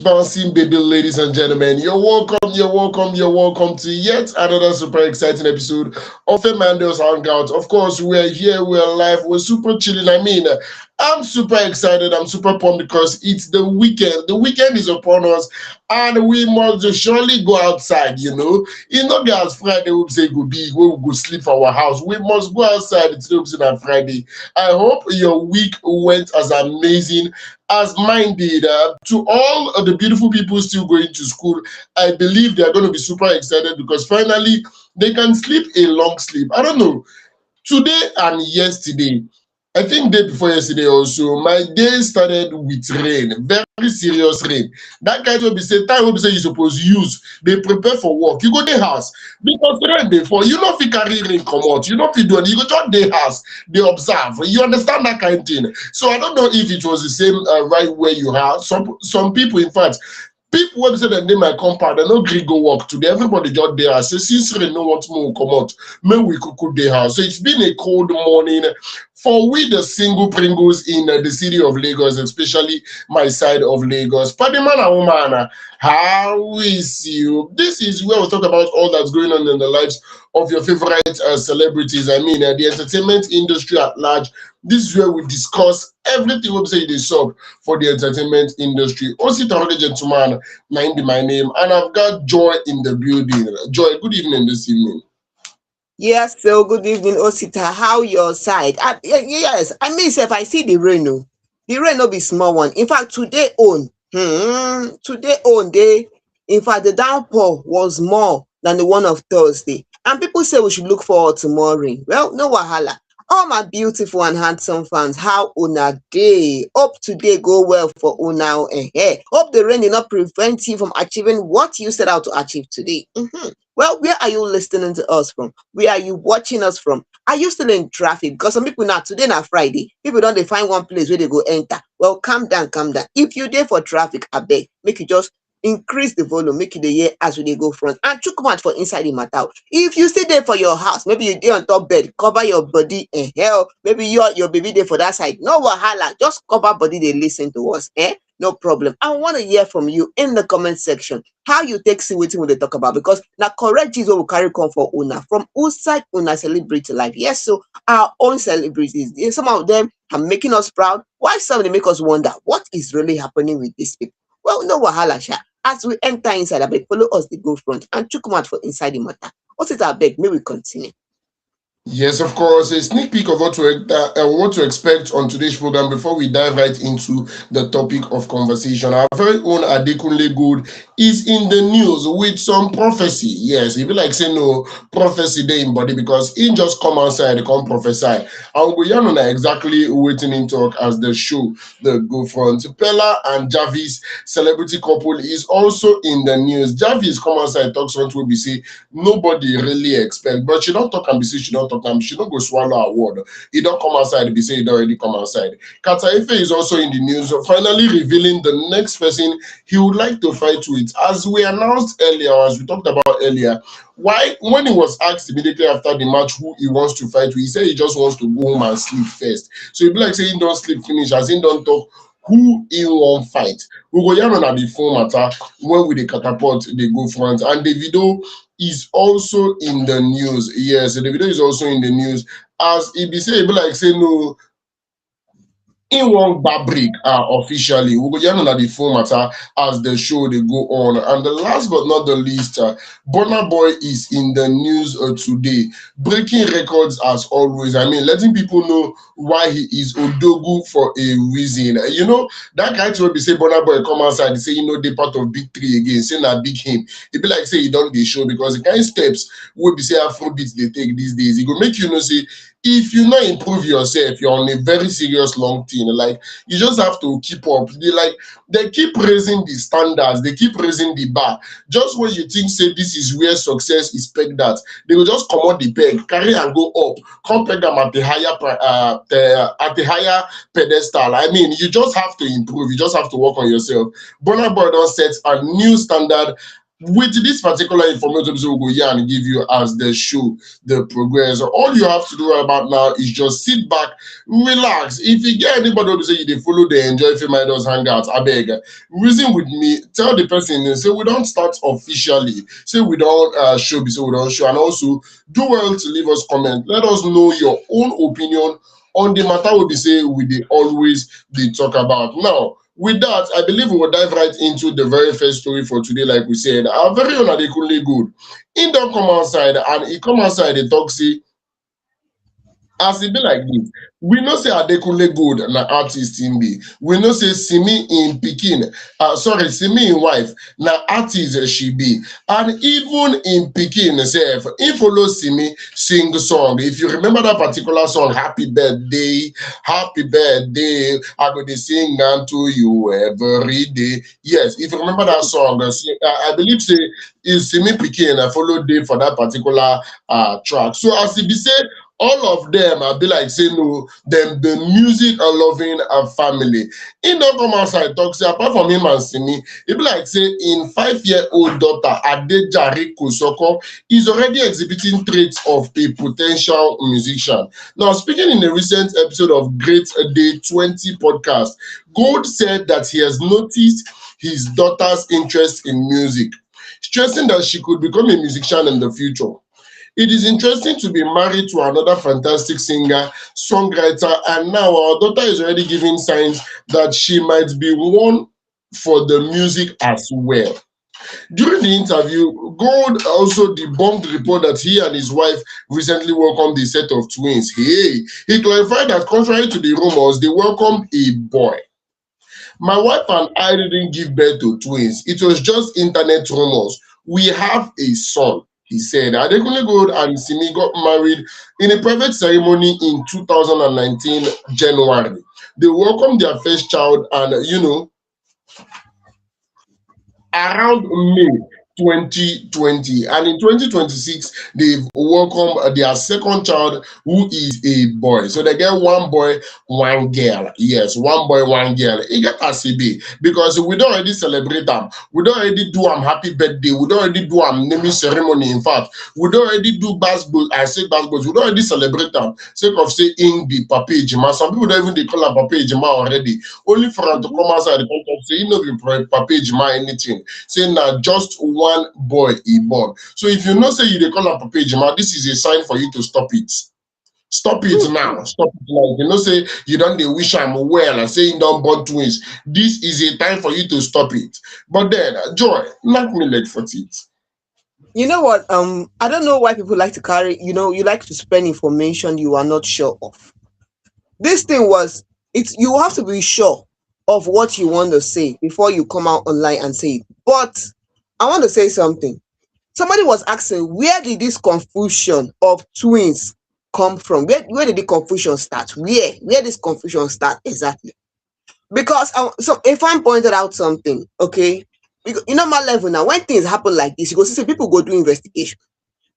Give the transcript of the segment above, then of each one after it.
Bouncing baby, ladies and gentlemen, you're welcome to yet another super exciting episode of FameIdols Hangout. Of course, we're here, we're live, we're super chilling. I'm super excited, I'm super pumped because it's the weekend. The weekend is upon us, and we must surely go outside, you know. It's not as Friday, we say go be, we will go sleep for our house. We must go outside, it's on Friday. I hope your week went as amazing as mine did. To all of the beautiful people still going to school, I believe they are going to be super excited because finally they can sleep a long sleep. I don't know. Today and yesterday, I think day before yesterday also, my day started with rain, very serious rain. That kind will be say time will be say you supposed to use. They prepare for work. You go the house because rain dey fall. You know if you carry rain come out, you know if you do it. You go just the house. They observe. You understand that kind of thing. So I don't know if it was the same right where you are. Some people, in fact. People wey be say dem dey my compound, dem no gree go work today. Everybody just dey house. Say since rain no want make we comot, make we kuku dey house. So it's been a cold morning for we the single Pringles in the city of Lagos, especially my side of Lagos. Padiman and woman, how is you? This is where we talk about all that's going on in the lives of your favorite celebrities. The entertainment industry at large. This is where we discuss everything we say they sub for the entertainment industry. Also, gentleman, my name, and I've got Joy in the building. Joy, good evening this evening. Yes, so good evening, Osita. How your side? Yes, I mean, if I see the rain, no, the rain no be small one. In fact, today own day. In fact, the downpour was more than the one of Thursday, and people say we should look forward to more rain. Well, no wahala. All my beautiful and handsome fans, how una day? Hope today go well for una. Hope the rain did not prevent you from achieving what you set out to achieve today. Well, where are you listening to us from? Where are you watching us from? Are you still in traffic? Because some people now, today na Friday, people don't they find one place where they go enter. Well, calm down, calm down. If you there for traffic, I beg, make you just increase the volume, make it the year as we dey go front. And chook mouth for inside the matter. If you stay there for your house, maybe you dey on top bed, cover your body and hell, maybe your baby there for that side. No wahala, just cover body, they listen to us. No problem. I want to hear from you in the comment section. How you take see wetin we dey talk about, because now correct is what we carry come for una. From whose side una celebrity life? Yes, so our own celebrities. Some of them are making us proud. Why some they make us wonder what is really happening with these people? Well, no wahala, sha. As we enter inside, I beg follow us the go front and chook mouth for inside the matter. What's it I beg? May we continue. Yes, of course. A sneak peek of what to expect on today's program before we dive right into the topic of conversation. Our very own Adekunle Gold is in the news with some prophecy. Yes, if you like say no prophecy there in body because he just come outside, they come prophesy. I'll go yarn on exactly waiting in talk as the show the go front. Peller and Jarvis celebrity couple is also in the news. Jarvis come outside talks what will be say nobody really expect, but she don't talk and be say she don't talk and she don't go swallow a word. He don't come outside be say he don't already come outside. Kataife is also in the news, finally revealing the next person he would like to fight with. As we announced earlier, as we talked about earlier, why when he was asked immediately after the match who he wants to fight with, he said he just wants to go home and sleep first. So he be like saying don't sleep finish, as in don't talk who he won't fight. We go yarn on the phone matter when we the catapult they go front. And Davido is also in the news. Yes, Davido is also in the news. As he be say, he be like say no, in one fabric officially. We go yarn on the phone matter as the show they go on. And the last but not the least, Burna Boy is in the news today, breaking records as always. Letting people know why he is Odogu for a reason. You know, that guy will be say Burna Boy come outside and say, they part of big three again, say that big him. It be like say he don't the show because the kind of steps will be say Afrobeats they take these days. It go make you know say if you not improve yourself, you're on a very serious long thing. Like you just have to keep up. They keep raising the standards, they keep raising the bar. Just when you think say this is where success is pegged at, they will just come on the peg, carry and go up, come peg them at the higher pedestal. You just have to improve, you just have to work on yourself. Burna Boy don't set a new standard with this particular information we go here and give you as the show the progress. All you have to do right about now is just sit back, relax. If you get anybody who say you dey follow the enjoy FameIdols Hangout, abeg reason with me, tell the person say we don't start officially, say we don't show, say we don't show, and also do well to leave us comment. Let us know your own opinion on the matter we be say we dey always dey talk about. Now, with that, I believe we will dive right into the very first story for today. Like we said, our very own Adekunle Gold. He don't come outside, and he come outside, he talk say, as e be like this, we know say Adekunle Gold na artist in be. We know say Simi in Pikin, Simi in wife na artist she be. And even in Pikin sef, he follow Simi sing song. If you remember that particular song, Happy Birthday, I go dey sing unto you every day. Yes, if you remember that song, I believe say is Simi Pikin follow day for that particular track. So as e be said, all of them I be like say no, them the music and loving a family. He don't come outside talk say apart from him and Simi, it be like say in 5-year-old daughter Adejare Kosoko is already exhibiting traits of a potential musician. Now, speaking in a recent episode of Great Day 20 podcast, Gold said that he has noticed his daughter's interest in music, stressing that she could become a musician in the future. It is interesting to be married to another fantastic singer, songwriter, and now our daughter is already giving signs that she might be one for the music as well. During the interview, Gold also debunked the report that he and his wife recently welcomed a set of twins. Hey, he clarified that contrary to the rumors, they welcomed a boy. My wife and I didn't give birth to twins. It was just internet rumors. We have a son, he said. Adekunle Gold and Simi got married in a private ceremony in 2019 January. They welcomed their first child, and around May 2020, and in 2026 they've welcomed their second child, who is a boy. So they get one boy, one girl. Yes, one boy, one girl. It get as e be, because we don't already celebrate them, we don't already do happy birthday, we don't already do naming ceremony. In fact, we don't already do basketball. I say basketball, we don't already celebrate them sake of say in the Papa Ejima. Some people don't even they call him Papa Ejima already, only for them to come outside the contact say no be Papa Ejima anything, saying that just one boy he born. So if you know say you dey call am Papa Ejima, this is a sign for you to stop it. Stop it now. Stop it now. You know say you don't dey wish am well and say you don't born twins. This is a time for you to stop it. But then, Joy, knock me leg for it. You know what? I don't know why people like to carry, you like to spread information you are not sure of. This thing was, you have to be sure of what you want to say before you come out online and say it. But I want to say something. Somebody was asking, where did this confusion of twins come from? Where did the confusion start? Where this confusion start exactly? Because so if I pointed out something, okay, my level now, when things happen like this, you go see people go do investigation,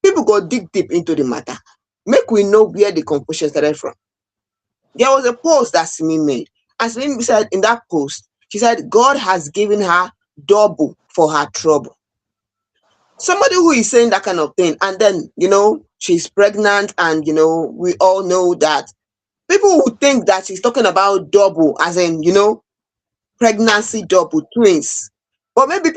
people go dig deep into the matter, make we know where the confusion started from. There was a post that Simi made, and Simi said in that post, she said God has given her double for her trouble. Somebody who is saying that kind of thing, and then she's pregnant, and we all know that people who think that she's talking about double, as in pregnancy double, twins. But maybe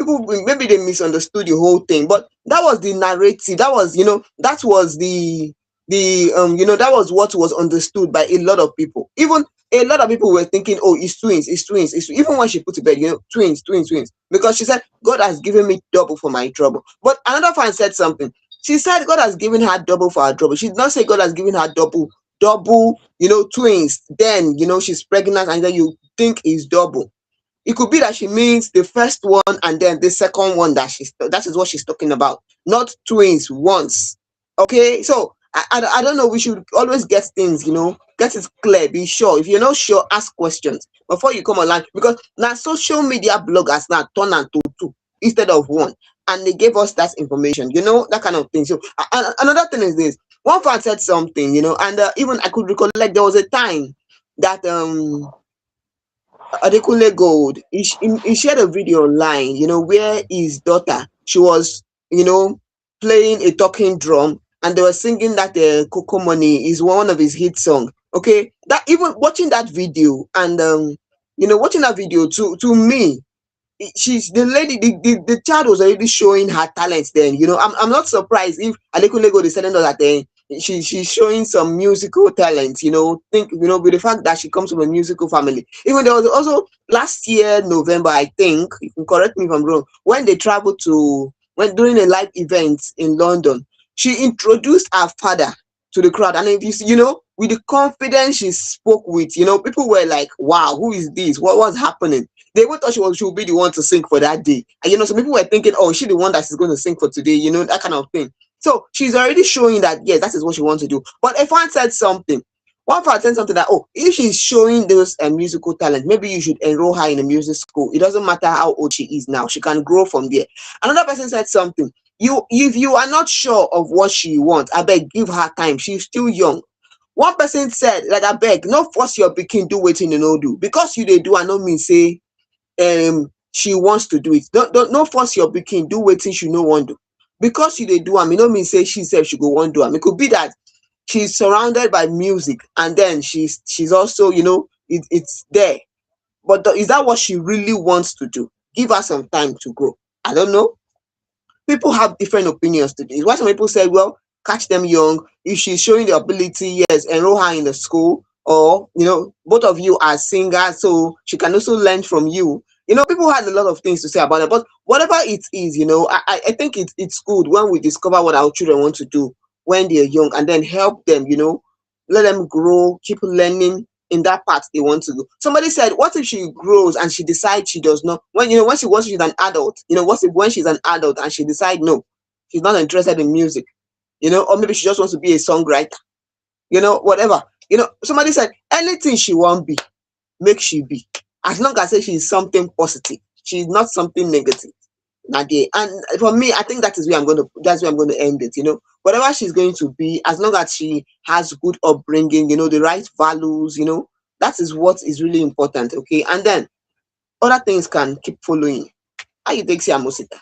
they misunderstood the whole thing. But that was the narrative. That was that was that was what was understood by a lot of people. Even a lot of people were thinking, oh, it's twins, it's twins, it's twins. Even when she put to bed, twins, because she said God has given me double for my trouble. But another fan said something. She said God has given her double for her trouble. She did not say God has given her double, twins. Then she's pregnant, and then you think is double. It could be that she means the first one and then the second one that is what she's talking about, not twins once. Okay, so I don't know. We should always get things, get it clear. Be sure. If you're not sure, ask questions before you come online, because now social media bloggers now turn into two instead of one, and they gave us that information, that kind of thing. So another thing is this: one fan said something, and even I could recollect there was a time that Adekunle Gold, he shared a video online, where his daughter she was, playing a talking drum, and they were singing that Coco Money is one of his hit song. Okay, that even watching that video and watching that video to me, she's the lady, the child was already showing her talents then. I'm not surprised if Adekunle Gold is telling us that she's showing some musical talent. With the fact that she comes from a musical family. Even there was also last year November, I think, you can correct me if I'm wrong, when they traveled to when during a live event in London, she introduced her father to the crowd. And if you see, with the confidence she spoke with, people were like, wow, who is this? What was happening? They even thought she would be the one to sing for that day. And some people were thinking, oh, is she the one that she's going to sing for today? That kind of thing. So she's already showing that yes, that is what she wants to do. But if one said something, one fan said something that, oh, if she's showing those musical talent, maybe you should enroll her in a music school. It doesn't matter how old she is now; she can grow from there. Another person said something. If you are not sure of what she wants, I beg, give her time. She's still young. One person said, like, I beg, no force your pikin do wetin you no do, because you they do, I no mean say she wants to do it. Don't force your pikin do wetin she no want do, because you they do am, e no mean say she said she go want do am. It could be that she's surrounded by music, and then she's also, it's there, but is that what she really wants to do? Give her some time to grow. I don't know. People have different opinions to this. Why some people say, well, catch them young. If she's showing the ability, yes, enroll her in the school, or both of you are singers, so she can also learn from you. People had a lot of things to say about it, but whatever it is, I think it's good when we discover what our children want to do when they're young, and then help them, let them grow, keep learning in that part they want to do. Somebody said, what if she grows and she decides she does not, when she's an adult, what if when she's an adult and she decides no, she's not interested in music, or maybe she just wants to be a songwriter, whatever. Somebody said anything she won't be, make she be, as long as she's something positive, she's not something negative. And for me, I think that's where I'm going to end it. Whatever she's going to be, as long as she has good upbringing, the right values, that is what is really important. Okay, and then other things can keep following. How you think, Siamosita?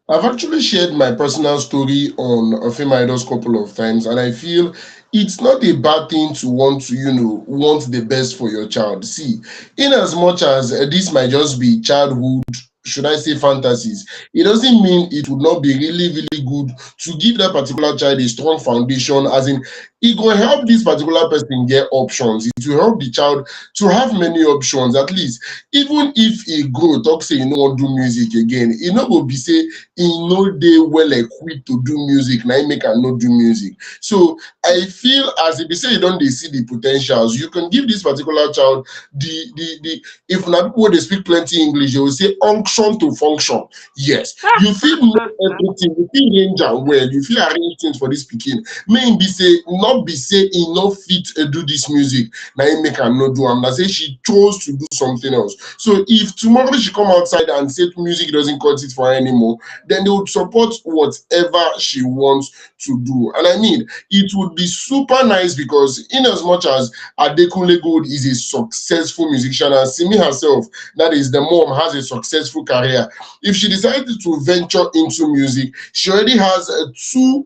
I've actually shared my personal story on FameIdols couple of times, and I feel it's not a bad thing to want to, want the best for your child. See, in as much as this might just be childhood, should I say fantasies, it doesn't mean it would not be really, really good to give that particular child a strong foundation, as in, it will help this particular person get options. It will help the child to have many options, at least. Even if he grow, talk say you no want do music again, he no go be say he no dey well equipped to do music, now he make am no do music. So I feel as if you say you don't dey see the potentials, you can give this particular child the if na people they speak plenty English, they will say unction to function. Yes, you feel know everything, you feel range am well, you feel arrange things for this pikin. May be say not be say he no fit do this music, now he make am no do am. Na say she chose to do something else. So if tomorrow she come outside and say music doesn't cut it for her anymore, then they would support whatever she wants to do. And I mean, it would be super nice, because in as much as Adekunle Gold is a successful musician, and Simi herself, that is the mom, has a successful career, if she decided to venture into music, she already has two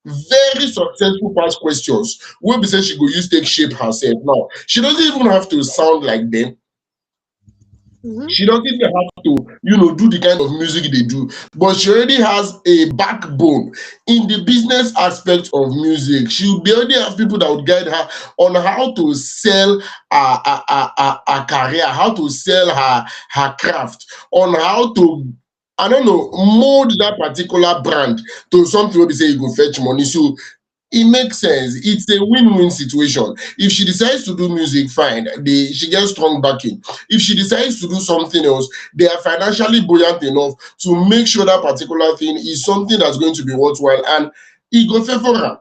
very successful past questions wey be say she go use take shape herself. Now she doesn't even have to sound like them, she doesn't even have to do the kind of music they do, but she already has a backbone in the business aspect of music. She will already have people that would guide her on how to sell her career, how to sell her craft, on how to, I don't know, mold that particular brand to something where we say you go fetch money. So it makes sense. It's a win-win situation. If she decides to do music, fine. She gets strong backing. If she decides to do something else, they are financially buoyant enough to make sure that particular thing is something that's going to be worthwhile, and it go favor her.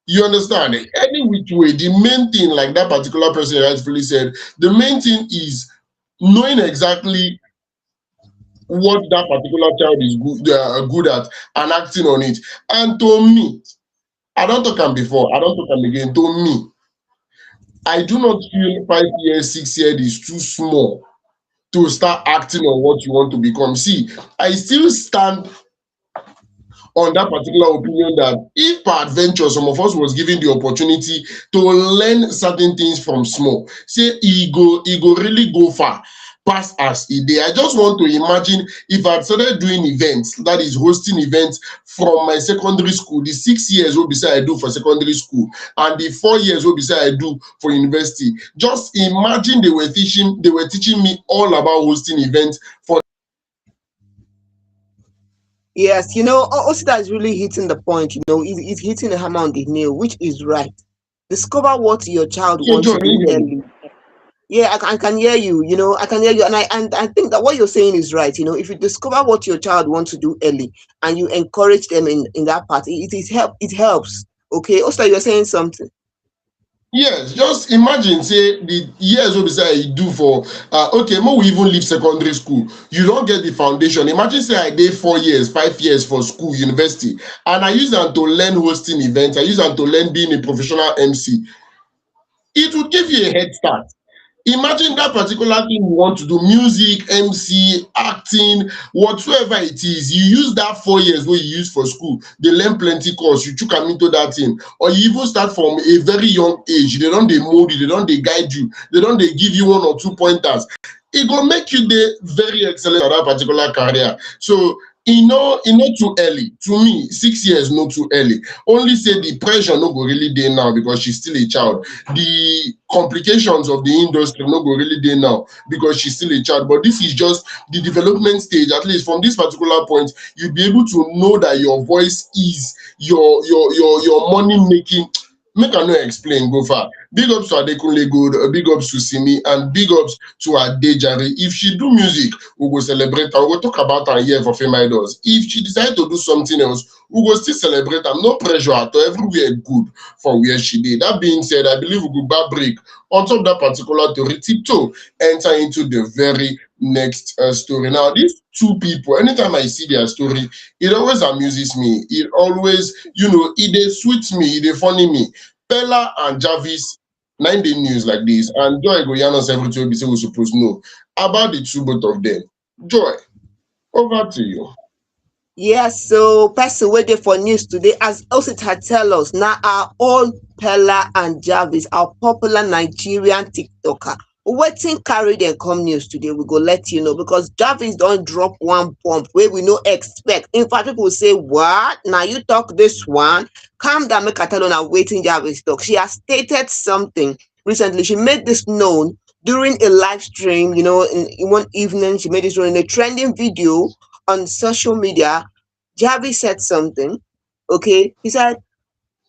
You understand? Any which way, the main thing, like that particular person rightfully said, the main thing is knowing exactly what that particular child is good at, and acting on it. And to me, I don't talk am before, I don't talk am again. To me, I do not feel 5 years, 6 years is too small to start acting on what you want to become. See, I still stand on that particular opinion that if per adventure some of us was given the opportunity to learn certain things from small, say go really go far pass as a day. I just want to imagine if I started doing events, that is hosting events from my secondary school, the 6 years will be say I do for secondary school, and the 4 years will be say I do for university. Just imagine they were teaching me all about hosting events for. Yes, Osita is really hitting the point. He's hitting the hammer on the nail, which is right. Discover what your child So wants John, to do early. Yeah, I can hear you. I can hear you, and I think that what you're saying is right. If you discover what your child wants to do early and you encourage them in that part, it helps. Okay, Osita, you're saying something. yes, just imagine say the years wey be say I do for okay, make we even leave secondary school. You don't get the foundation. Imagine say I did 4 years, 5 years for school, university, and I use them to learn hosting events. I use them to learn being a professional MC. It would give you a head start. Imagine that particular thing you want to do, music, MC, acting, whatsoever it is. You use that 4 years where you use for school. They learn plenty course. You chook am into that thing. Or you even start from a very young age. They don't they mold you, they don't they guide you, they don't they give you 1 or 2 pointers. It will make you the very excellent at that particular career. So not too early. To me, 6 years not too early. Only say the pressure no go really there now because she's still a child. The complications of the industry no go really there now because she's still a child. But this is just the development stage. At least from this particular point, you'll be able to know that your voice is your money making. Make I no explain, go far. Big ups to Adekunle Gold, big ups to Simi, and big ups to Adejare. If she do music, we go celebrate her. We go talk about her here for FameIdols. If she decide to do something else, we go still celebrate her. No pressure at all. Everywhere good for where she did. That being said, I believe we go back break on top of that particular theory, tiptoe enter into the very next story. Now, these two people, anytime I see their story, it always amuses me. It always, it dey sweet me, it dey funny me. Peller and Jarvis, 9 day news like this, and Joy go yarn us everything we say we supposed to know about the two both of them. Joy, over to you. Yes, so person waiting for news today, as Osita tell us, now our own Peller and Jarvis, our popular Nigerian TikToker. Waiting carry them come news today, we go let you know because Jarvis don't drop one bomb where we no expect. In fact, people say, what? Now you talk this one? Calm down, make a tell on waiting Jarvis talk. She has stated something recently. She made this known during a live stream, in one evening. She made this known in a trending video on social media. Jarvis said something. Okay, he said,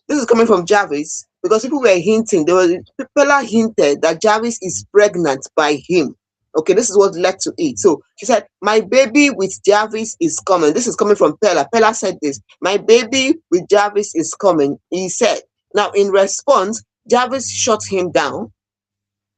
this is coming from Jarvis because people were hinting, people hinted that Jarvis is pregnant by him. Okay, this is what led to it. So she said, my baby with Jarvis is coming. This is coming from Peller. Peller said this, my baby with Jarvis is coming. He said, now in response, Jarvis shut him down,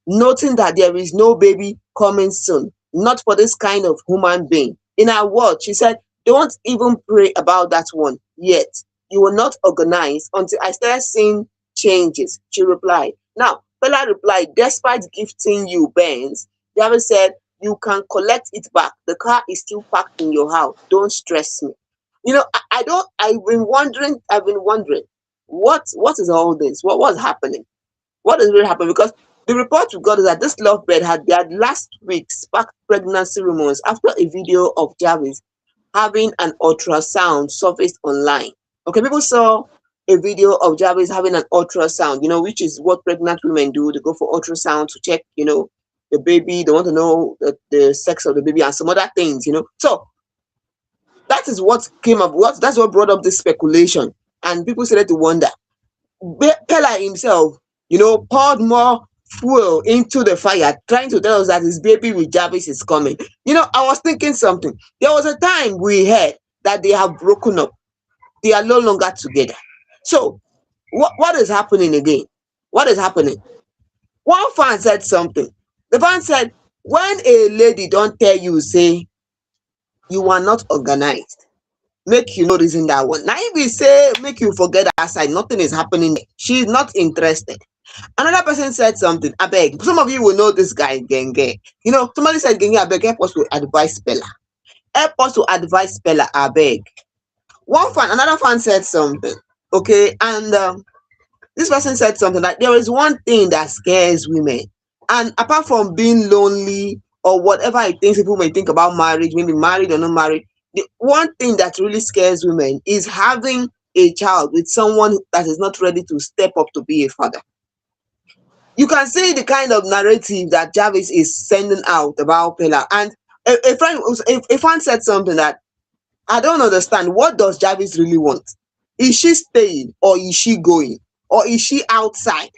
noting that there is no baby coming soon, not for this kind of human being. In her words, she said, don't even pray about that one yet. You will not organize until I start seeing changes, she replied. Now, Peller replied, despite gifting you Benz, Jarvis said, you can collect it back. The car is still parked in your house. Don't stress me. I've been wondering, what is all this? What was happening? What is really happening? Because the report we got is that this lovebird had their last week sparked pregnancy rumors after a video of Jarvis having an ultrasound surfaced online. Okay, people saw a video of Jarvis having an ultrasound, which is what pregnant women do. They go for ultrasound to check, the baby. They want to know the sex of the baby and some other things, So that is what came up. That's what brought up this speculation. And people started to wonder. Peller himself, poured more fuel into the fire, trying to tell us that his baby with Jarvis is coming. I was thinking something. There was a time we heard that they have broken up. They are no longer together. So, what is happening again? What is happening? One fan said something. The fan said, when a lady don't tell you, say, you are not organized, make you no reason that one. Now if we say make you forget that side, nothing is happening. She's not interested. Another person said something. I beg. Some of you will know this guy, Genge. You know, somebody said, Genge, I beg, help us to advise Pella. Help us to advise Pella, I beg. Another fan said something. Okay, and this person said something like there is one thing that scares women, and apart from being lonely or whatever it thinks people may think about marriage, maybe married or not married, the one thing that really scares women is having a child with someone that is not ready to step up to be a father. You can see the kind of narrative that Jarvis is sending out about Pella. And a fan said something that I don't understand. What does Jarvis really want? Is she staying or is she going? Or is she outside?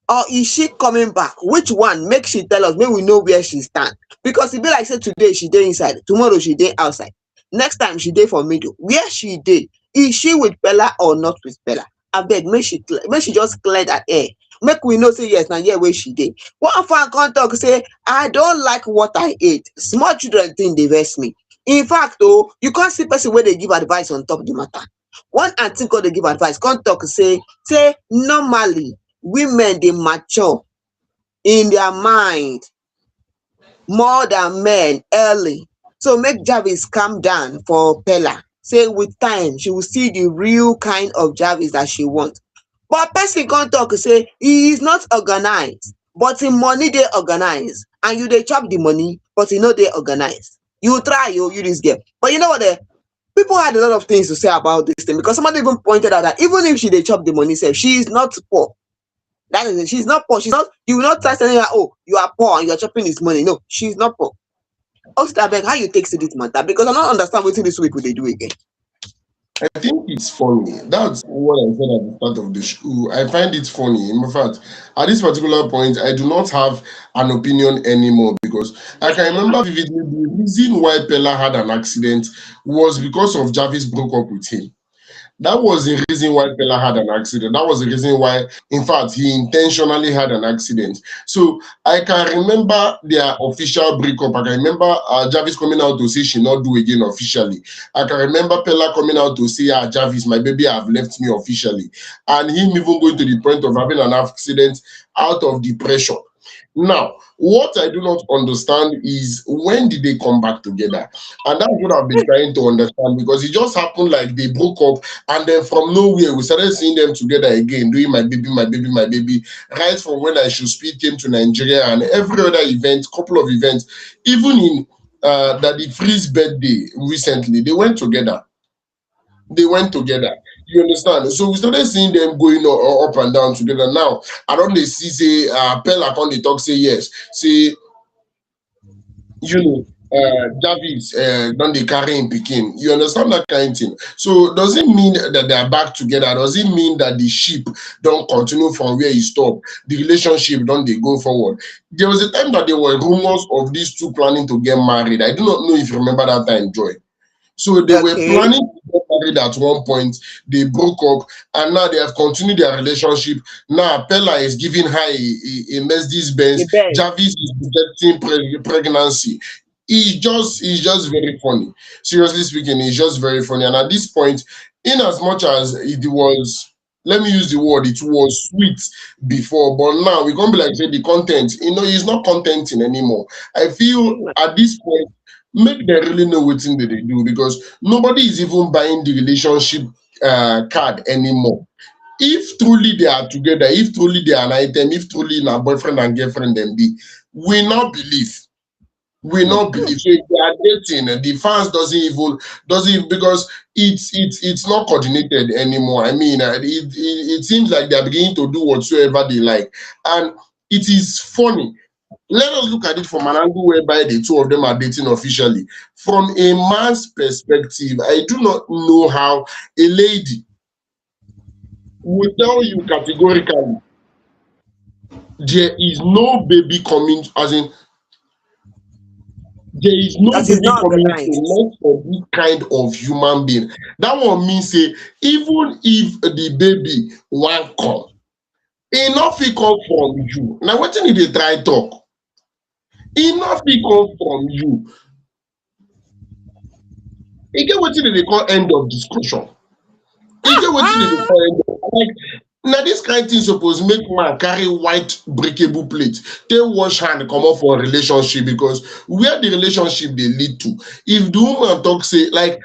Or is she coming back? Which one? Make she tell us. May we know where she stand. Because it be like say today she dey inside, tomorrow she dey outside. Next time she dey for middle. Where she dey? Is she with Pella or not with Pella? I beg, make she just clear that air. Make we know say yes, now yeah, where she dey. One fan come talk say, I don't like what I ate. Small children think they vex me. In fact, oh, you can't see person where they give advice on top of the matter. One auntie go dey give advice, come talk say normally women dey mature in their mind more than men early. So make Jarvis calm down for Pella. Say with time she will see the real kind of Jarvis that she wants. But person come talk say he is not organized, but him money dey organized, and you dey chop the money, but you no dey organized. You try, you this girl. But you know what? People had a lot of things to say about this thing because somebody even pointed out that even if she dey chop the money, sef, she is not poor. That is it. She's not poor. She's not. You will not start telling her, "Oh, you are poor and you are chopping this money." No, she's not poor. Also, abeg, how you take see this matter? Because I don't understand wetin this week we dey do again. I think it's funny. That's what I said at the start of the show. I find it funny. In fact, at this particular point, I do not have an opinion anymore because I can remember vividly the reason why Pella had an accident was because of Jarvis broke up with him. That was the reason why Pella had an accident. That was the reason why, in fact, he intentionally had an accident. So I can remember their official breakup. I can remember Jarvis coming out to say she not do again officially. I can remember Pella coming out to say, Jarvis, my baby have left me officially. And him even going to the point of having an accident out of depression. Now, what I do not understand is when did they come back together? And that's what I've been trying to understand because it just happened like they broke up and then from nowhere we started seeing them together again, doing my baby, my baby, my baby, right from when I should speak came to Nigeria and every other event, couple of events, even in Daddy Free's birthday recently, they went together. They went together. You understand? So we started seeing them going up and down together. Now, I don't they see say Pella on the talk say yes. Say you know Jarvis don't they carry him picking. You understand that kind of thing? So does it mean that they are back together? Does it mean that the ship don't continue from where he stopped? The relationship don't they go forward? There was a time that there were rumors of these two planning to get married. I do not know if you remember that time, Joy. So they were Okay. planning to get married at one point. They broke up, and now they have continued their relationship. Now Pella is giving her a Mercedes The Benz. best. Jarvis is detecting pregnancy. It's just very funny. Seriously speaking, it's just very funny. And at this point, in as much as it was, let me use the word, it was sweet before, but now we can't be like say the content. It's not contenting anymore. I feel at this point make them really know what thing that they do because nobody is even buying the relationship card anymore. If truly they are together, if truly they are an item, if truly na boyfriend and girlfriend them be, we not believe. We not believe. So if they are dating, the fans doesn't because it's not coordinated anymore. I mean, it seems like they are beginning to do whatsoever they like, and it is funny. Let us look at it from an angle whereby the two of them are dating officially. From a man's perspective, I do not know how a lady will tell you categorically there is no baby coming, as in there is no That is baby not coming to organized. not for this kind of human being. That one means say even if the baby won't come, enough it come from you. Now what you need to try talk? Enough it come from you. E get wetin dem dey call end of discussion. E get wetin dem dey call end of like Now this kind thing suppose make man carry white breakable plate, take wash hand come up for relationship because where the relationship they lead to. If the woman talk say like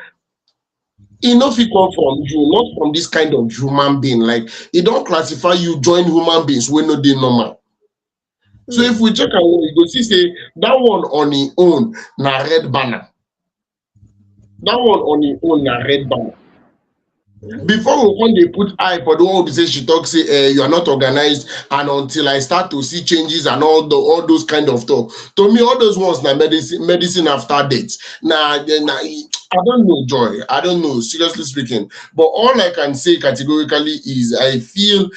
e no fit come from you, not from this kind of human being. Like e don't classify you join human beings wey no dey normal. So if we check am well, you go see say that one on im own na red banner. That one on im own na red banner. Before we come dey put eye for the one wey be say she talk say you are not organized and until I start to see changes and all those kind of talk. To me, all those ones na medicine after death. Na I don't know, Joy. I don't know, seriously speaking. But all I can say categorically is I feel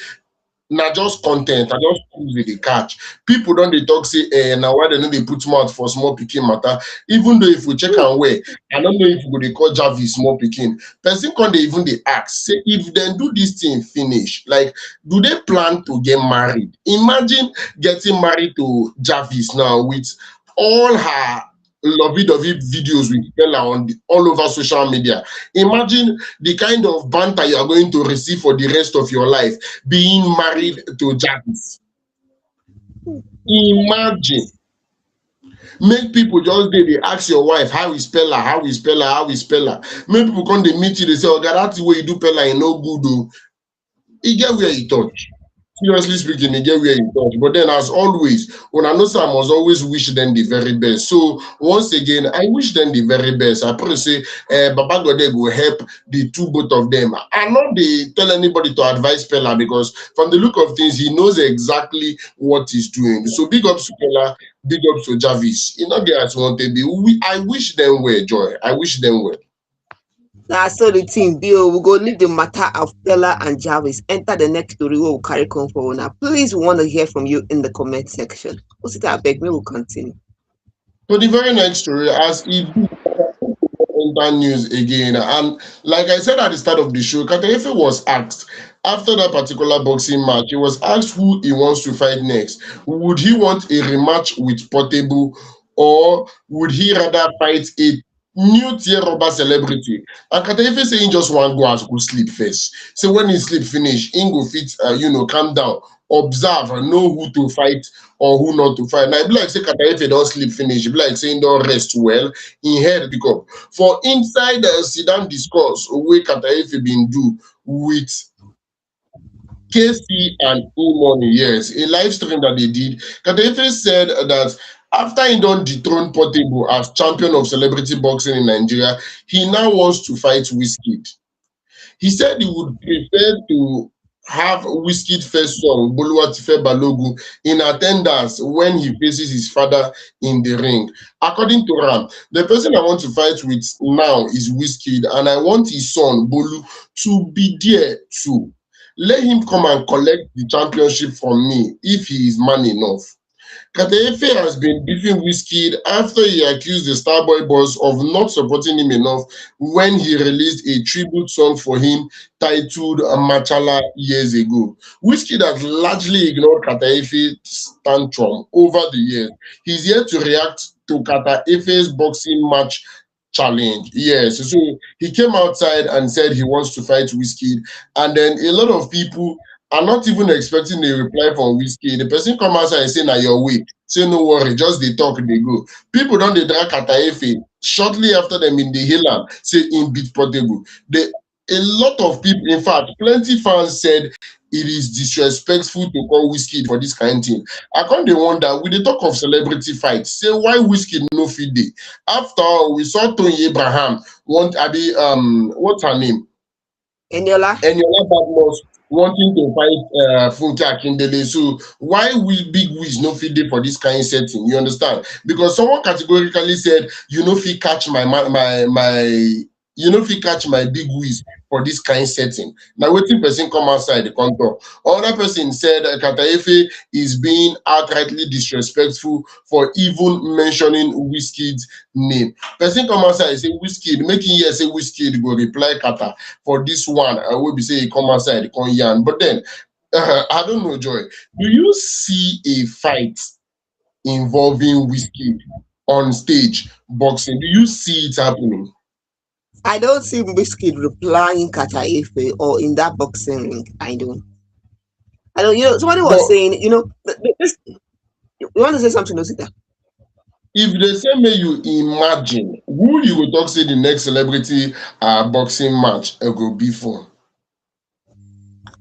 na just content. I just cruise with the catch. People don't dey talk say now why they no dey put mouth for small pikin matter. Even though if we check am well, I don't know if we go dey call Jarvis small pikin. Person come dey even dey ask say if dem do this thing finish, like do they plan to get married? Imagine getting married to Jarvis now with all her lovey-dovey videos with Peller all over social media. Imagine the kind of banter you are going to receive for the rest of your life being married to Jarvis. Imagine. Make people just they ask your wife how is Peller, how is Peller, how is Peller. Make people come they meet you, they say, oh God, that's the way you do Peller, you no good though. You get where you touch. Seriously speaking, they get where you touch. But then, as always, when I know I must always wish them the very best. So, once again, I wish them the very best. I pray say, Baba God will help the two, both of them. I'm not they tell anybody to advise Peller because from the look of things, he knows exactly what he's doing. So, big up to Peller, big up to Jarvis. You know, guys want to be. I wish them well, Joy. I wish them well. That's so the thing, Bill. We go leave the matter of Peller and Jarvis. Enter the next story we will carry on for now. Please, we want to hear from you in the comment section. What's it? I beg, we will continue. So the very next story, as it enter news again, and like I said at the start of the show, Kateefe was asked after that particular boxing match. He was asked who he wants to fight next. Would he want a rematch with Portable, or would he rather fight a new tier rubber celebrity? And Kateefe say he just want go and go sleep first. So when he sleep finish, he go fit, calm down, observe and know who to fight or who not to fight. Now, it be like say Kateefe don't sleep finish. It be like saying don't rest well. In head pick up. For inside the sit-down discourse wey Kateefe been do with KC and E-Money, yes, a live stream that they did, Kateefe said that after he done dethrone Portable as champion of celebrity boxing in Nigeria, he now wants to fight Wizkid. He said he would prefer to have Wizkid first son, Boluwatife Balogun, in attendance when he faces his father in the ring. According to Ram, the person I want to fight with now is Wizkid, and I want his son, Bolu, to be there too. Let him come and collect the championship from me if he is man enough. Kateefe has been beefing Wizkid after he accused the Starboy boss of not supporting him enough when he released a tribute song for him titled Machala years ago. Wizkid has largely ignored Kateefe's tantrum over the years. He's yet to react to Kateefe's boxing match challenge. Yes, so he came outside and said he wants to fight Wizkid, and then a lot of people are not even expecting a reply from Wizkid. The person come outside and say, "Na your way." Say, "No worry, just they talk, they go." People don't they drag Kateefe shortly after them in the Hill say in beat Portable. A lot of people, in fact, plenty fans said it is disrespectful to call Wizkid for this kind of thing. I can't they wonder with the talk of celebrity fights, say why Wizkid no fit dey. After all, we saw Tony Abraham want what's her name? Eniola Badmus wanting to fight Funke Akindele. So why will Big Wiz no fit dey for this kind of setting? You understand? Because someone categorically said, you know, fit catch my Big Wiz for this kind of setting. Now, waiting person come outside the contour. Another person said Kateefe is being outrightly disrespectful for even mentioning Wizkid's name. Person come outside and say Wizkid, making here say Wizkid go reply Kata for this one. I will be say he come outside, he come yarn. But then, I don't know, Joy. Do you see a fight involving Wizkid on stage boxing? Do you see it happening? I don't see Wizkid replying Kateefe or in that boxing ring. I don't. I don't, somebody was But saying, this, you want to say something, Osita? if they say may you imagine who you go talk say the next celebrity boxing match go be for?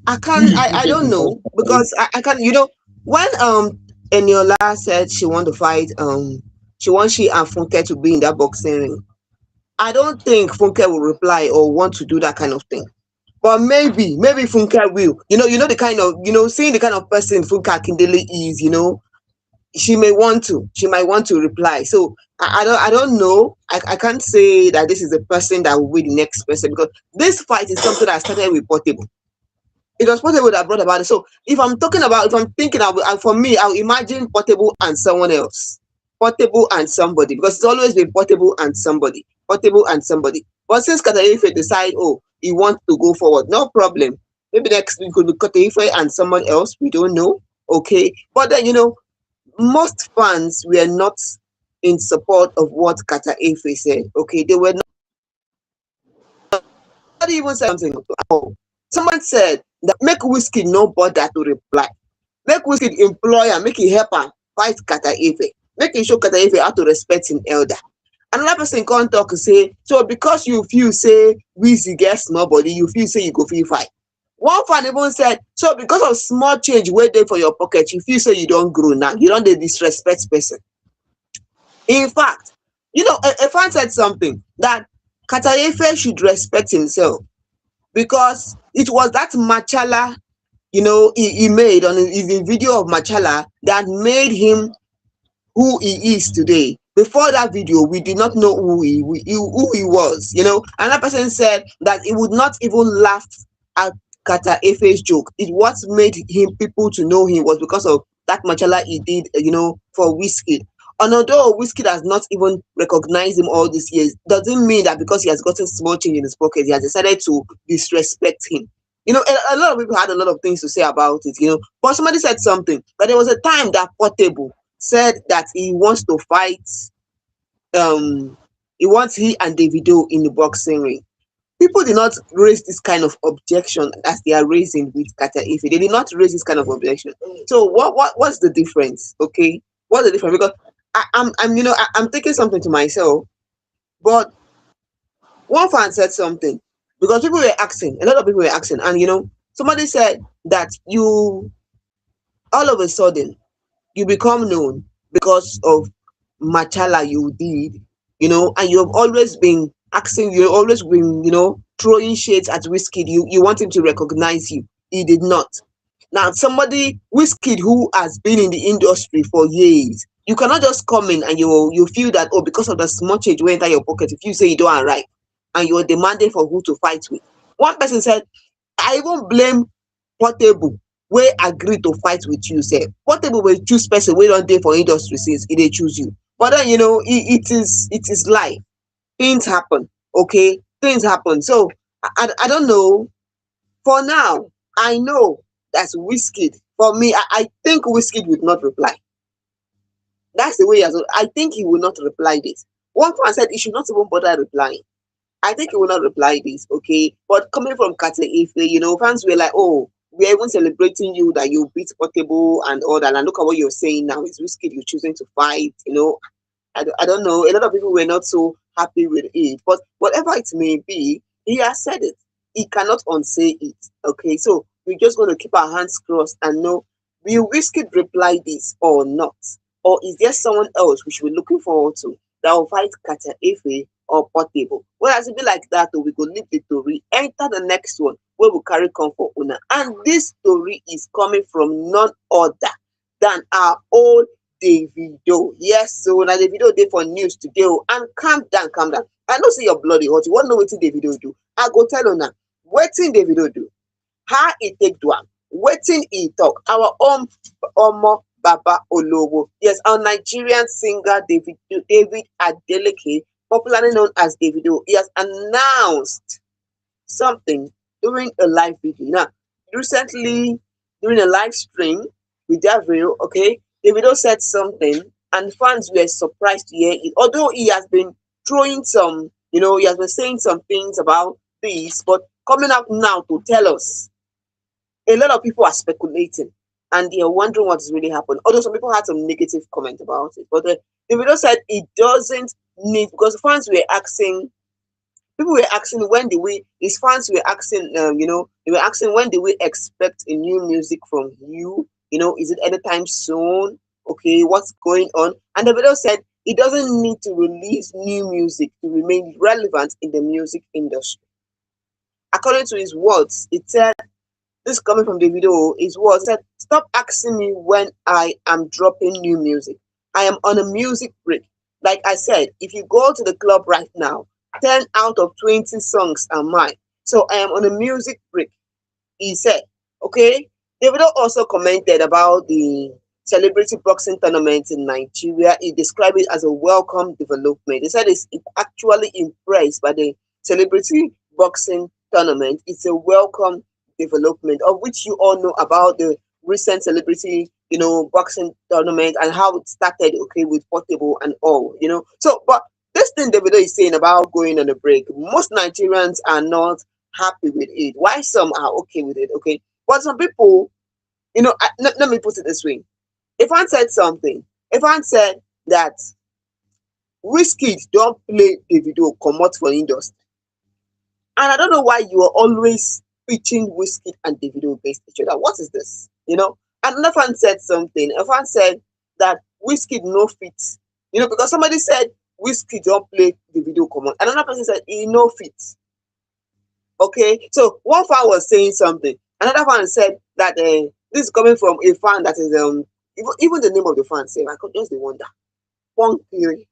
I Who can't, you I think don't will know, first? because I can't, when Eniola said she want to fight, she wants she and Funke to be in that boxing ring. I don't think Funke will reply or want to do that kind of thing. But maybe Funke will. The kind of, seeing the kind of person Funke Akindele is, she might want to reply. So I don't know. I can't say that this is the person that will be the next person, because this fight is something that started with Portable. It was Portable that brought about it. So if I'm thinking, for me, I'll imagine Portable and someone else. Portable and somebody, because it's always been Portable and somebody. Portable and somebody. But since Kataife decide, oh, he wants to go forward, no problem. Maybe next week could be Kataife and someone else. We don't know. Okay. But then, most fans were not in support of what Kata Efe said. Okay, they were not even saying something at all. Someone said that make Wizkid no bother to reply. Make Wizkid employ her, make it help her fight Kata Efe. Make it show Kata Efe how to respect him elder. Another person can't talk and say, so because you feel say Wizzy gets nobody, you feel say you go feel fight. One fan even said, so because of small change waiting for your pocket, you feel so you don't grow now. You don't disrespect person. In fact, a fan said something that Katayefe should respect himself, because it was that Machala, he made on his video of Machala that made him who he is today. Before that video, we did not know who he was. Another person said that he would not even laugh at Kata Efe's joke. It what made him people to know him was because of that Machala he did, for Wizkid. And although Wizkid has not even recognized him all these years, doesn't mean that because he has gotten small change in his pocket, he has decided to disrespect him. A lot of people had a lot of things to say about it, but somebody said something, that there was a time that Portable said that he wants to fight, he and Davido in the boxing ring. People did not raise this kind of objection as they are raising with Kata Ife. They did not raise this kind of objection. So what's the difference? Okay, what's the difference? Because I'm thinking something to myself, but one fan said something, because people were asking, a lot of people were asking, and somebody said that you all of a sudden you become known because of Machala you did, and you have always been asking, you've always been, throwing shades at Wizkid. You want him to recognize you. He did not. Now, somebody, Wizkid, who has been in the industry for years, you cannot just come in and you feel that, oh, because of the small change went enter your pocket, if you say you don't right, and you're demanding for who to fight with. One person said, I even blame Portable, wey agree to fight with you sef. Portable will choose person wey don dey for industry since e dey choose you. But then it is life. Things happen. Okay, things happen. So I don't know. For now, I know that's Wizkid. For me, I think Wizkid would not reply. That's the way I think he will not reply this. One fan said he should not even bother replying. I think he will not reply this, okay? But coming from Kate Ife, fans were like, oh, we're even celebrating you that you beat Portable and all that. And look at what you're saying now. It's risky you're choosing to fight, I don't know. A lot of people were not so happy with it. But whatever it may be, he has said it. He cannot unsay it, okay? So we're just going to keep our hands crossed and know, will Wizkid reply this or not? Or is there someone else we should be looking forward to that will fight Kate Ife or Portable? Well, as it be like that, we go leave the story, enter the next one where we carry come for una. And this story is coming from none other than our old Davido. Yes, so now Davido day for news today. And calm down, calm down. I know say your bloody hot. You want to know what Davido do? I go tell una wetin Davido do, how he take do am, wetin he talk. Our own Omo Baba Olowo. Yes, our Nigerian singer David Adeleke, popularly known as Davido, he has announced something during a live video. Now, recently, during a live stream with Davido, okay, Davido said something, and fans were surprised to hear it. Although he has been throwing some, he has been saying some things about this, but coming up now to tell us, a lot of people are speculating. and you're wondering what is really happening. Although some people had some negative comment about it, but the video said it doesn't need, because fans were asking, people were asking when do we, his fans were asking, they were asking when do we expect a new music from you? Is it anytime soon? Okay, what's going on? And the video said he doesn't need to release new music to remain relevant in the music industry. According to his words, it said, this coming from the video, his words said, stop asking me when I am dropping new music. I am on a music break. Like I said, if you go to the club right now, 10 out of 20 songs are mine. So I am on a music break, he said. Okay. Davido also commented about the celebrity boxing tournament in Nigeria. He described it as a welcome development. He said he's actually impressed by the celebrity boxing tournament. It's a welcome development, of which you all know about the recent celebrity, boxing tournament and how it started, okay, with Portable and all. So, but this thing Davido is saying about going on a break, most Nigerians are not happy with it. Why some are okay with it, okay? But some people, let me put it this way. If I said something, if I said that Wizkid don't play Davido come out for industry, and I don't know why you are always pitching Wizkid and Davido against each other. What is this? And another fan said something. A fan said that Wizkid no fit. Because somebody said Wizkid don't play Davido come on. Another person said he no fit. Okay, so one fan was saying something. Another fan said that this is coming from a fan that is even the name of the fan say I could just wonder. Punkiri.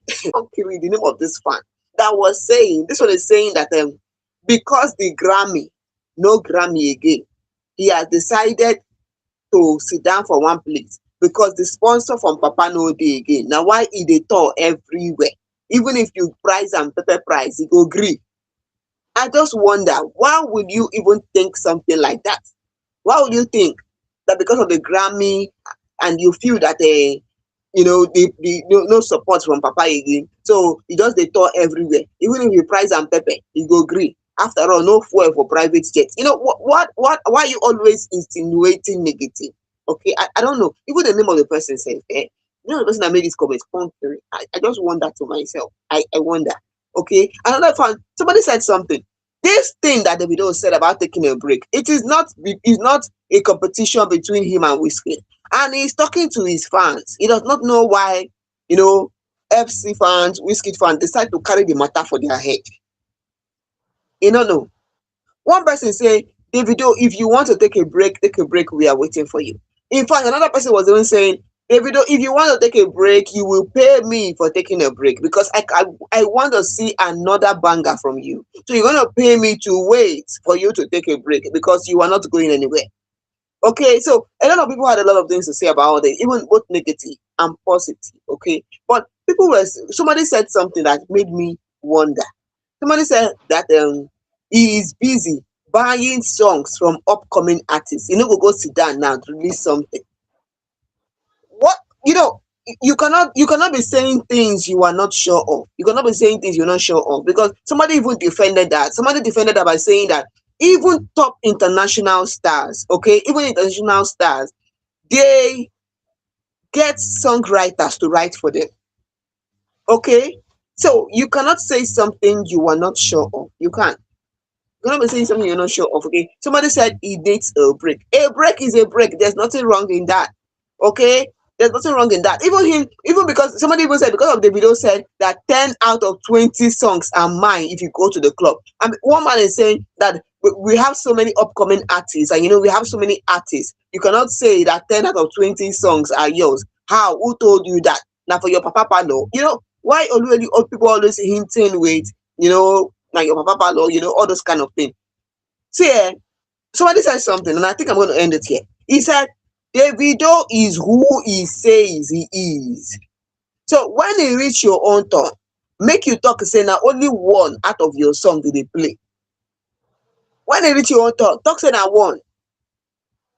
Punkiri, the name of this fan that was saying, this one is saying that because the Grammy, no Grammy again, he has decided to sit down for one place because the sponsor from Papa no day again. Now why he dey tour everywhere? Even if you price and pepper price, he go agree. I just wonder, why would you even think something like that? Why would you think that because of the Grammy and you feel that no support from Papa again, so he just dey tour everywhere. Even if you price and pepper, he go agree. After all, no fuel for private jets. What? Why are you always insinuating negative? Okay, I don't know. Even the name of the person says, the person that made this comment, I just wonder to myself. I wonder. Okay, another fan, somebody said something. This thing that Davido said about taking a break, it is not a competition between him and Wizkid. And he's talking to his fans. He does not know why, FC fans, Wizkid fans decide to carry the matter for their head. No. One person say, Davido, if you want to take a break, we are waiting for you. In fact, another person was even saying, Davido, if you want to take a break, you will pay me for taking a break because I want to see another banger from you. So you're going to pay me to wait for you to take a break because you are not going anywhere. Okay, so a lot of people had a lot of things to say about it, even both negative and positive. Okay, but somebody said something that made me wonder. Somebody said that he is busy buying songs from upcoming artists. Go sit down now to release something. What you cannot be saying things you are not sure of. You cannot be saying things you're not sure of because somebody even defended that. Somebody defended that by saying that even top international stars, okay, even international stars, they get songwriters to write for them. Okay, so you cannot say something you are not sure of. You can't. You cannot be saying something you're not sure of. Okay, somebody said he needs a break. A break is a break. There's nothing wrong in that. Okay, there's nothing wrong in that. Even because somebody even said because of the video said that 10 out of 20 songs are mine if you go to the club. And one man is saying that we have so many upcoming artists, and we have so many artists. You cannot say that 10 out of 20 songs are yours. How? Who told you that? Now for your papa no. Why already old people always hinting with like your papa law, all those kind of things. See, somebody said something, and I think I'm going to end it here. He said, Davido is who he says he is. So when he reach your own turn, make you talk, say now only one out of your song did they play. When he reach your own turn, talk say now one.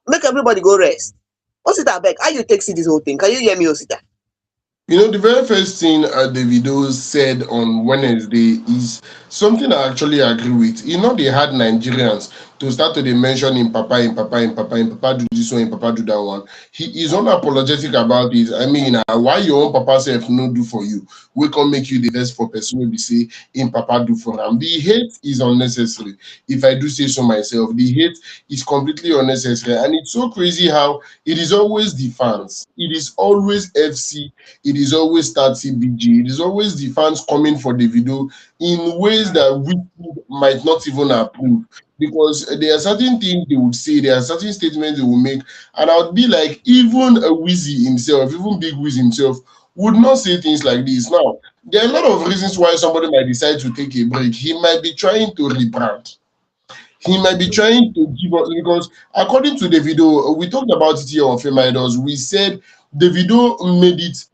Make everybody go rest. Osita beg, how you take see this whole thing? Can you hear me, Osita? The very first thing Davido said on Wednesday is something I actually agree with. You know, they had Nigerians to start to dey mention in Papa, in Papa, in Papa, in Papa do this one, in Papa do that one. He is unapologetic about it. I mean, why your own Papa self no do for you? We can make you the best for person will be say in Papa do for him. The hate is unnecessary. If I do say so myself, the hate is completely unnecessary. And it's so crazy how it is always the fans. It is always FC. It is always start CBG. It is always the fans coming for the video in ways that we might not even approve, because there are certain things they would say, there are certain statements they will make, and I would be like, even a Wizzy himself, even Big Wiz himself, would not say things like this. Now, there are a lot of reasons why somebody might decide to take a break. He might be trying to rebrand. He might be trying to give up, because according to the video, we talked about it here on FameIdols. We said the video made it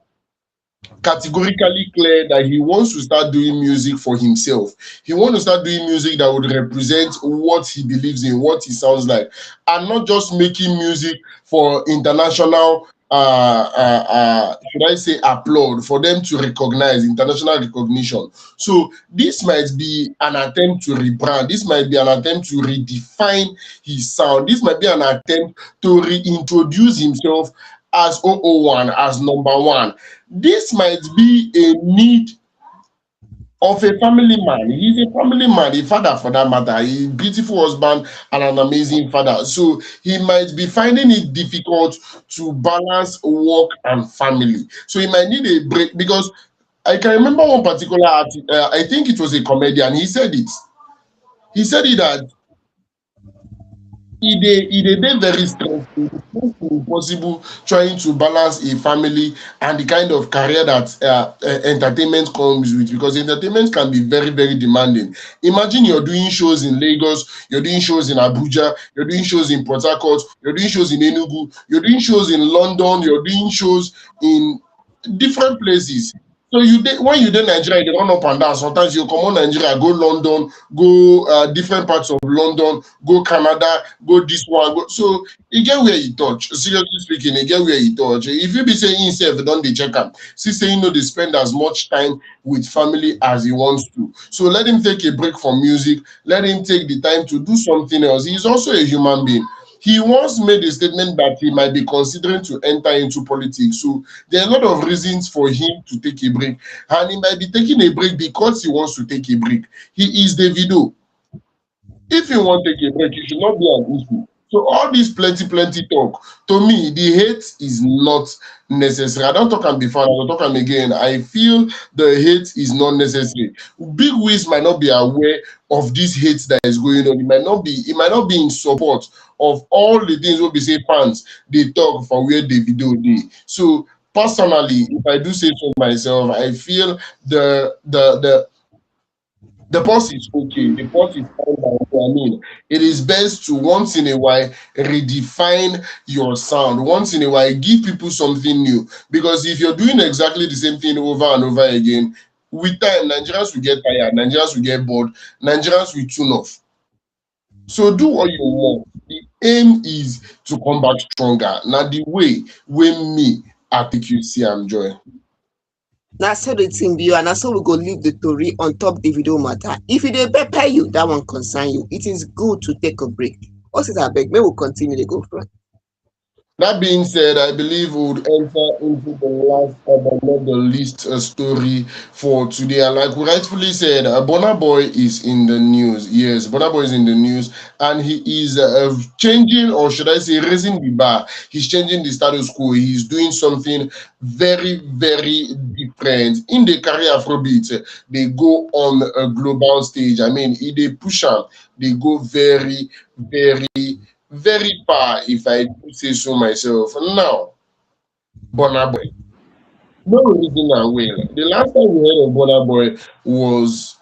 categorically clear that he wants to start doing music for himself. He wants to start doing music that would represent what he believes in, what he sounds like, and not just making music for international, should I say, applaud, for them to recognize international recognition. So this might be an attempt to rebrand. This might be an attempt to redefine his sound. This might be an attempt to reintroduce himself as 001, as number one. This might be a need of a family man. He's a family man, a father for that matter, a beautiful husband and an amazing father. So he might be finding it difficult to balance work and family. So he might need a break, because I can remember one particular artist, I think it was a comedian, he said it. He said it that it dey very stressful. It's impossible trying to balance a family and the kind of career that entertainment comes with, because entertainment can be very, very demanding. Imagine you're doing shows in Lagos, you're doing shows in Abuja, you're doing shows in Port Harcourt, you're doing shows in Enugu, you're doing shows in London, you're doing shows in different places. So when you dey Nigeria, you dey run up and down. Sometimes you come on Nigeria, go London, go different parts of London, go Canada, go this one. So you get where you touch. Seriously speaking, you get where you touch. If you be saying himself, don't they check am? See, say they spend as much time with family as he wants to. So let him take a break from music. Let him take the time to do something else. He's also a human being. He once made a statement that he might be considering to enter into politics. So there are a lot of reasons for him to take a break. And he might be taking a break because he wants to take a break. He is Davido. If you want to take a break, it should not be an issue. So all this plenty talk, to me, the hate is not necessary. I don't talk and before, I don't talk and again. I feel the hate is not necessary. Big Wiz might not be aware of this hate that is going on. It might not be in support of all the things we be say fans they talk for where Davido dey. So personally, if I do say so myself, I feel the boss is okay. The boss is fine by me. I mean, it is best to once in a while redefine your sound. Once in a while, give people something new. Because if you're doing exactly the same thing over and over again, with time, Nigerians will get tired, Nigerians will get bored, Nigerians will tune off. So do what you want. The aim is to come back stronger. Now the way when me I take you see I'm joy. Na so the thing be, and na so we go leave the story on top the video matter. If it dey pepper you, that one concern you. It is good to take a break. What is abeg? May we continue to go front. That being said, I believe we would enter into the last but not the least story for today. And like we rightfully said, Burna Boy is in the news. Yes, Burna Boy is in the news, and he is changing, or should I say, raising the bar. He's changing the status quo. He's doing something very, very different. In the career Afrobeats, they go on a global stage. I mean, if they push them, they go very, very far, if I do say so myself. Now, Burna Boy. No reason I will. The last time we heard of Burna Boy was,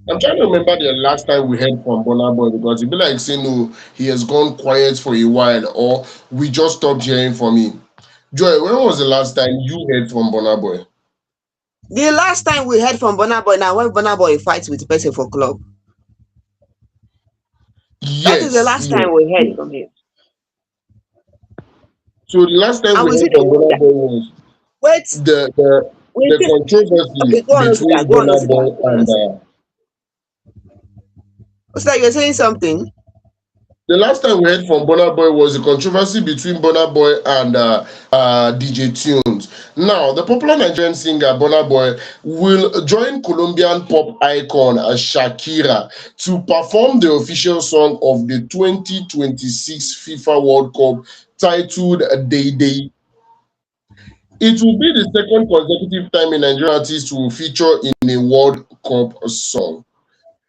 I'm trying to remember the last time we heard from Burna Boy, because it'd be like saying, no, he has gone quiet for a while, or we just stopped hearing from him. Joy, when was the last time you heard from Burna Boy? The last time we heard from Burna Boy, now when Burna Boy fights with the person for club. That is the Yes, last yes. time we heard from him. So the last time And we we see heard the from one Burna that Boy was wait, the We the think, okay, controversy go on, Osita, between go on, Burna Osita, Boy go on, and Osita. Osita, you're saying something? the last time we heard from Burna Boy was the controversy between Burna Boy and DJ Tunes. Now, the popular Nigerian singer Burna Boy will join Colombian pop icon Shakira to perform the official song of the 2026 FIFA World Cup titled Day Day. It will be the second consecutive time a Nigerian artist will feature in a World Cup song.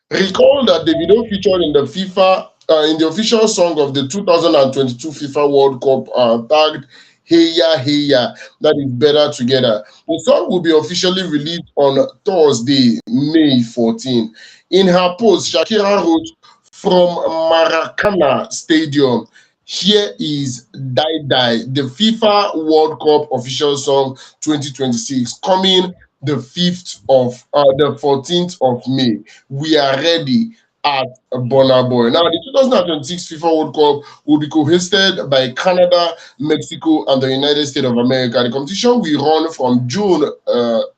Recall that Davido featured in the FIFA in the official song of the 2022 FIFA World Cup tagged Heya Heya, that is better together. The song will be officially released on Thursday, May 14. In her post, Shakira wrote from Maracana Stadium, here is Die Die, the FIFA World Cup official song 2026, coming the 14th of May. We are ready at Burna Boy. Now, the 2026 FIFA World Cup will be co-hosted by Canada, Mexico, and the United States of America. The competition will run from June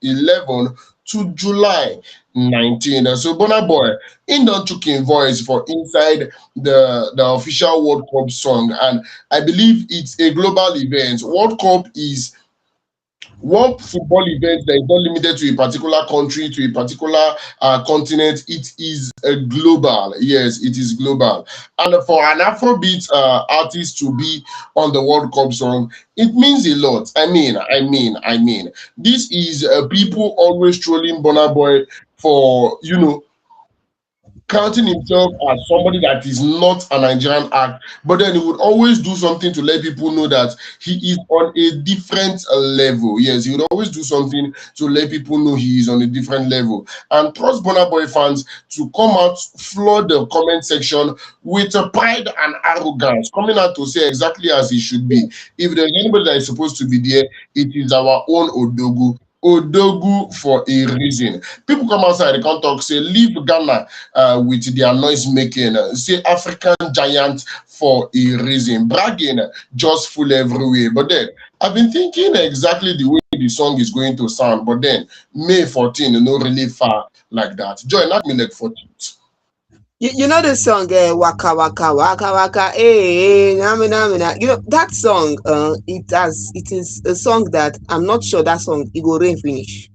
11 to July 19. So Burna Boy, in the choking voice for inside the official World Cup song, and I believe it's a global event. World Cup is one football event that is not limited to a particular country, to a particular continent. It is a global. Yes, it is global. And for an Afrobeat artist to be on the World Cup song, it means a lot. I mean. This is people always trolling Burna Boy for, counting himself as somebody that is not a Nigerian act, but then he would always do something to let people know that he is on a different level. Yes, he would always do something to let people know he is on a different level. And trust Burna Boy fans to come out, flood the comment section with pride and arrogance, coming out to say exactly as he should be. If there's anybody that is supposed to be there, it is our own Odogu. Odogu for a reason. People come outside, they can't talk, say, leave Ghana with their noise making, say African giant for a reason. Bragging just full everywhere. But then I've been thinking exactly the way the song is going to sound, but then May 14, really far like that. Joy, not me like 14th. You know the song Waka Waka Waka Waka Nami Nami Na. You know that song it is a song that I'm not sure that song it will rain finish.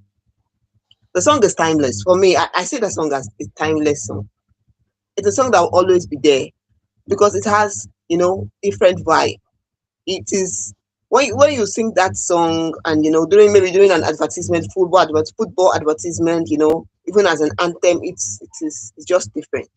The song is timeless. For me, I see the song as a timeless song. It's a song that will always be there because it has, different vibe. It is when you sing that song and during an advertisement, football advertisement, even as an anthem, it's just different.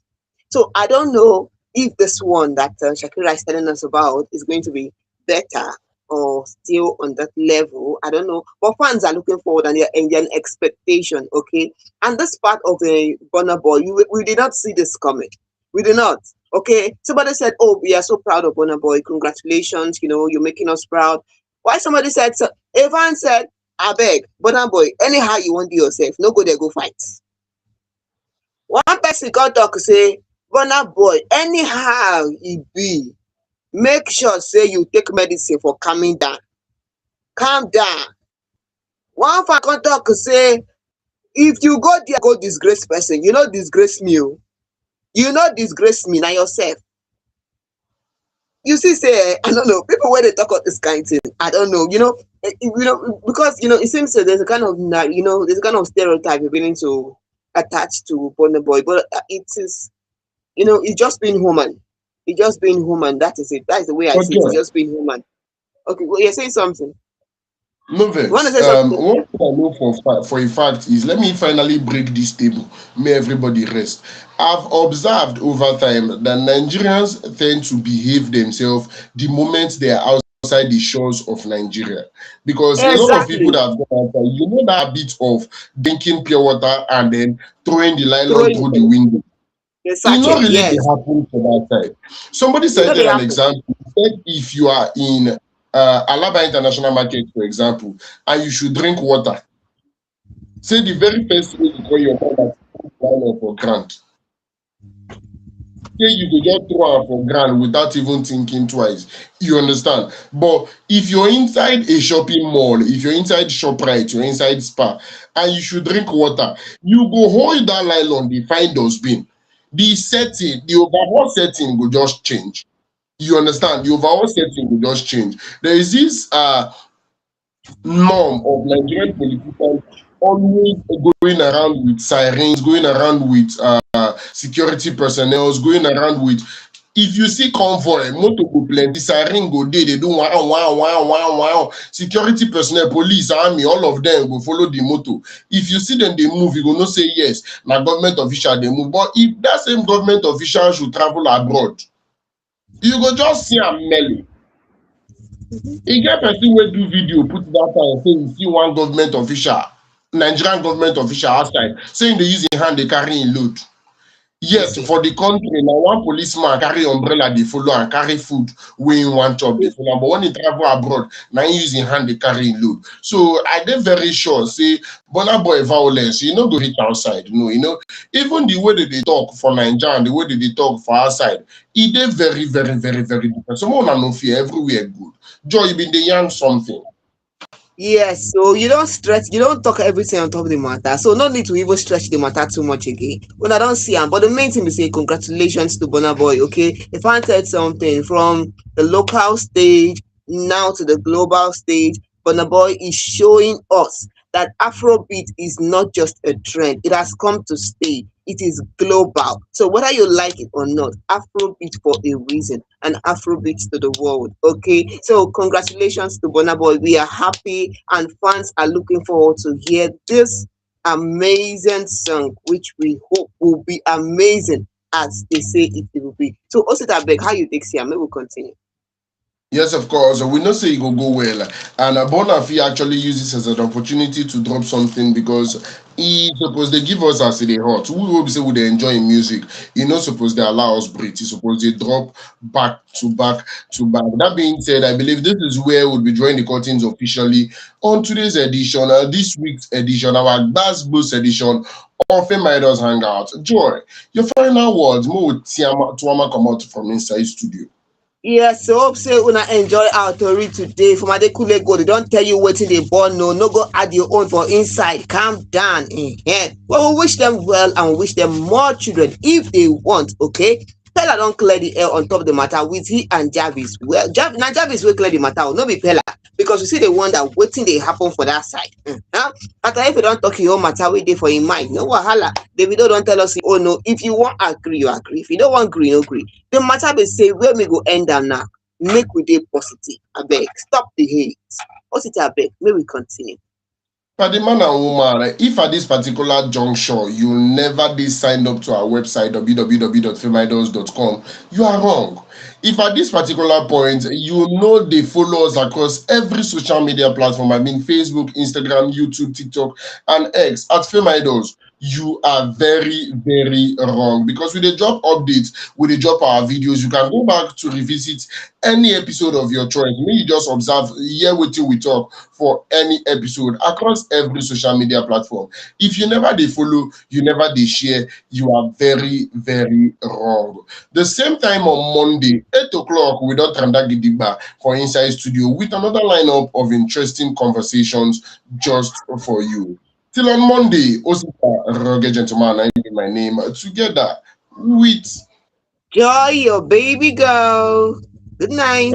So I don't know if this one that Shakira is telling us about is going to be better or still on that level. I don't know. But fans are looking forward and they're in an expectation, okay? And this part of the Burna Boy, we did not see this coming. We did not. Okay. Somebody said, oh, we are so proud of Burna Boy. Congratulations. You're making us proud. Why somebody said, so Evan said, I beg, Burna Boy, anyhow you want to do yourself, no go there, go fight. One person got talk say, Burna Boy, anyhow e be, make sure say you take medicine for calming down. Calm down. One fan come talk say, if you go there go disgrace person, disgrace me o. Disgrace me na yourself. You see say I don't know, people wey dey talk of this kind thing, I don't know, because it seems that there's a kind of there's a kind of stereotype you're willing to attach to Burna Boy, but it is it's just being human. It's just being human. That is it. That is the way I But see it. It's Joy, just being human. Okay, well, you're saying something. no You want to vex. say something? One thing I know for a fact is, let me finally break this table. May everybody rest. I've observed over time that Nigerians tend to behave themselves the moment they are outside the shores of Nigeria. Because a lot of people Exactly. that have gone outside, that habit of drinking pure water and then throwing the nylon Throwing through the it. window. The It not sachet. really they Yes. happen for that side. Somebody They cited an happen. example. He said if you are in Alaba International Market, for example, and you should drink water, say the very first way you call your mother line up for grant. say you go just throw am for ground without even thinking twice. You understand? But if you're inside a shopping mall, if you're inside ShopRite, you're inside Spa, and you should drink water, you go hold that nylon, the fine dustbin. The setting, the overall setting will just change. You understand? The overall setting will just change. There is this norm of Nigerian politicians always going around with sirens, going around with security personnel, going around with. If you see convoy, motor go plenty, siren go dey, they do wow, wow, wow, wow, wow. Security personnel, police, army, all of them go follow the motor. If you see them, they move, you go not say yes, now government official they move. But if that same government official should travel abroad, you go just see a melly. E get person wey do video put that time say you see one government official, Nigerian government official outside, saying they use im hand dey carry im load. Yet for the country, now one policeman carry umbrella dey follow and carry food wey im wan chop dey follow am. But when he travel abroad, na him use im hand dey carry im load. So I dey very sure say Burna Boy violence, you no go reach outside. No, you know, even the way that they talk for Naija and the way that they talk for outside, e dey very, very, very, very different. So more una no fear, everywhere good. Joy, you been dey yarn something. Yes, so you don't stretch, you don't talk everything on top of the matter. So no need to even stretch the matter too much again. When I don't see him, but the main thing is say congratulations to Burna Boy. Okay, if I said something from the local stage now to the global stage, Burna Boy is showing us that Afrobeat is not just a trend; it has come to stay. It is global. So whether you like it or not, Afrobeat for a reason, and Afrobeat to the world. Okay. So congratulations to Burna Boy. We are happy, and fans are looking forward to hear this amazing song, which we hope will be amazing as they say it will be. So also that beg, how you take see? Maybe we'll continue. Yes, of course. We know say it will go well. And Burna Fee actually use this as an opportunity to drop something because he suppose they give us as they hot. We will say we they enjoy music. You know, suppose they allow us breathe. He suppose they drop back to back to back. That being said, I believe this is where we'll be drawing the curtains officially on today's edition, this week's edition, our last boost edition of FameIdols Hangout. Joy, your final words, more Tuama come out from inside studio. Yes, so hope say una enjoy our story today from Adekunle Gold. They don't tell you wetin dey born, no go add your own for inside. Calm down. Well, we wish them well and wish them more children if they want, okay? Peller don't clear the air on top of the matter with he and Jarvis. Well, Jarvis will clear the matter, no be Peller, because we see the one that waiting they happen for that side. After if you don't talk your own matter, we dey for in mind. No wahala. Davido don't tell us, oh no, if you want agree, you agree. If you don't want agree, no agree. The matter be say where we go end down now. Make we dey positive. I beg, stop the hate. Positive, I beg. May we continue. But the man and woman, if at this particular juncture you never did sign up to our website www.fameidols.com, you are wrong. If at this particular point you know they follow us across every social media platform, I mean Facebook, Instagram, YouTube, TikTok, and X at FameIdols, you are very, very wrong. Because with the drop updates, with the drop our videos, you can go back to revisit any episode of your choice. Maybe you just observe, hear what we talk for any episode across every social media platform. If you never they follow, you never they share, you are very, very wrong. The same time on Monday, 8 o'clock, we don't Gidigba for Inside Studio with another lineup of interesting conversations just for you. Till on Monday, Osita Rugged Gentleman, I need my name, together with Joy, your baby girl. Good night.